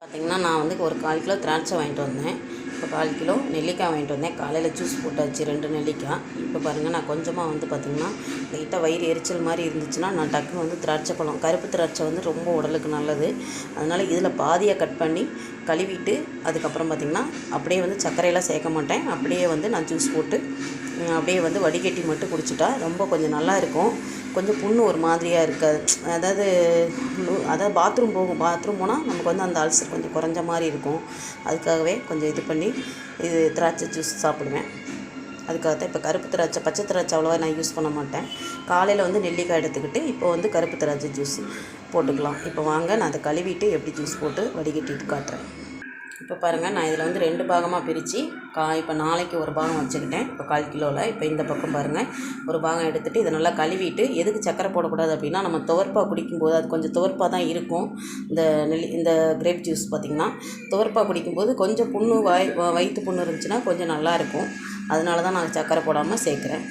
பார்த்திங்கன்னா நான் வந்து ஒரு 1/4 கிலோ திராட்சை வாங்கிட்டு வந்தேன். இப்போ 1/4 கிலோ நெல்லிக்காய் வாங்கிட்டு வந்தேன். காலையில் ஜூஸ் போட்டாச்சு 2 நெல்லிக்காய். இப்போ பாருங்கள், நான் கொஞ்சமாக வந்து பார்த்திங்கன்னா லைட்டாக வயிறு எரிச்சல் மாதிரி இருந்துச்சுன்னா நான் டக்குன்னு வந்து திராட்சை பழம், கருப்பு திராட்சை வந்து ரொம்ப உடலுக்கு நல்லது. அதனால் இதில் பாதியை கட் பண்ணி கழுவிட்டு அதுக்கப்புறம் பார்த்திங்கன்னா அப்படியே வந்து சர்க்கரையெல்லாம் சேர்க்க மாட்டேன். அப்படியே வந்து நான் ஜூஸ் போட்டு அப்படியே வந்து வடிகட்டி மட்டும் குடிச்சிட்டா ரொம்ப கொஞ்சம் நல்லா இருக்கும். கொஞ்சம் புண்ணு ஒரு மாதிரியாக இருக்காது. அதாவது பாத்ரூம் போனால் நமக்கு வந்து அந்த அல்சர் கொஞ்சம் குறைஞ்ச மாதிரி இருக்கும். அதுக்காகவே கொஞ்சம் இது பண்ணி இது திராட்சை ஜூஸ் சாப்பிடுவேன். அதுக்காகத்தான் இப்போ கருப்பு திராட்சை, பச்சை திராட்சை அவ்வளோவா நான் யூஸ் பண்ண மாட்டேன். காலையில் வந்து நெல்லிக்காய் எடுத்துக்கிட்டு இப்போ வந்து கருப்பு திராட்சை ஜூஸ் போட்டுக்கலாம். இப்போ வாங்க, நான் அதை கழுவிட்டு எப்படி ஜூஸ் போட்டு வடிகட்டிட்டு காட்டுறேன். இப்போ பாருங்கள், நான் இதில் வந்து 2 பாகமாக பிரித்து இப்போ நாளைக்கு ஒரு பாகம் வச்சுக்கிட்டேன். இப்போ 1/4 கிலோவில் இப்போ இந்த பக்கம் பாருங்கள், ஒரு பாகம் எடுத்துகிட்டு இதை நல்லா கழுவிட்டு, எதுக்கு சக்கரை போடக்கூடாது அப்படின்னா, நம்ம துவர்ப்பா குடிக்கும்போது அது கொஞ்சம் துவர்ப்பாக தான் இருக்கும். இந்த கிரேப் ஜூஸ் பார்த்திங்கன்னா துவர்ப்பா குடிக்கும்போது கொஞ்சம் புண்ணு வயிற்று புண்ணு இருந்துச்சுன்னா கொஞ்சம் நல்லாயிருக்கும். அதனால தான் நான் சக்கரை போடாமல் சேர்க்குறேன்.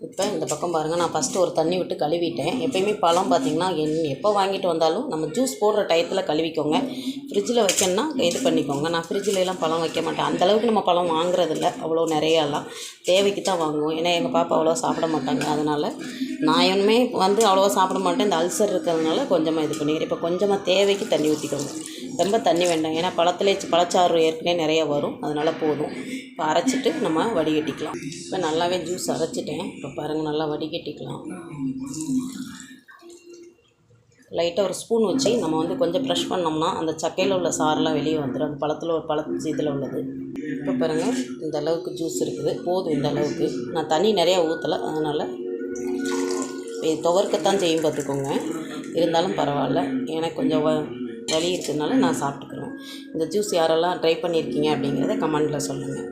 இப்போ இந்த பக்கம் பாருங்கள், நான் ஃபஸ்ட்டு ஒரு தண்ணி விட்டு கழுவிட்டேன். எப்போயுமே பழம் பார்த்திங்கன்னா எப்போ வாங்கிட்டு வந்தாலும் நம்ம ஜூஸ் போடுற டயத்தில் கழுவிக்கோங்க. ஃப்ரிட்ஜில் வைக்கணுன்னா இது பண்ணிக்கோங்க. நான் ஃப்ரிட்ஜிலலாம் பழம் வைக்க மாட்டேன். அந்தளவுக்கு நம்ம பழம் வாங்குறதில்ல, அவ்வளோ நிறையாலாம் தேவைக்கு தான் வாங்குவோம். ஏன்னா எங்கள் பாப்பா அவ்வளோவா சாப்பிட மாட்டாங்க. அதனால் நான் இனிமே வந்து அவ்வளோவா சாப்பிட மாட்டேன். இந்த அல்சர் இருக்கிறதுனால கொஞ்சமாக இது பண்ணிக்கிறேன். இப்போ கொஞ்சமாக தேவைக்கு தண்ணி ஊற்றிக்கோங்க. ரொம்ப தண்ணி வேண்டாம், ஏன்னா பழச்சாறு ஏற்கனவே நிறையா வரும். அதனால் போதும். இப்போ அரைச்சிட்டு நம்ம வடிகட்டிக்கலாம். இப்போ நல்லாவே ஜூஸ் அரைச்சிட்டேன். இப்போ பாருங்கள், நல்லா வடிகட்டிக்கலாம். லைட்டாக ஒரு ஸ்பூன் வச்சு நம்ம வந்து கொஞ்சம் ப்ரெஷ் பண்ணோம்னா அந்த சக்கையில் உள்ள சாரெலாம் வெளியே வந்துடும். அந்த பழத்தில் இதில் உள்ளது. இப்போ பாருங்கள், இந்த அளவுக்கு ஜூஸ் இருக்குது, போதும். இந்த அளவுக்கு நான் தண்ணி நிறையா ஊற்றலை. அதனால் துவர்க்கத்தான் செய்யும், பார்த்துக்கோங்க. இருந்தாலும் பரவாயில்ல, எனக்கு கொஞ்சம் வலி இருக்கிறதுனால நான் சாப்பிட்டுக்குறேன். இந்த ஜூஸ் யாரெல்லாம் ட்ரை பண்ணியிருக்கீங்க அப்படிங்கிறத கமெண்டில் சொல்லுங்கள்.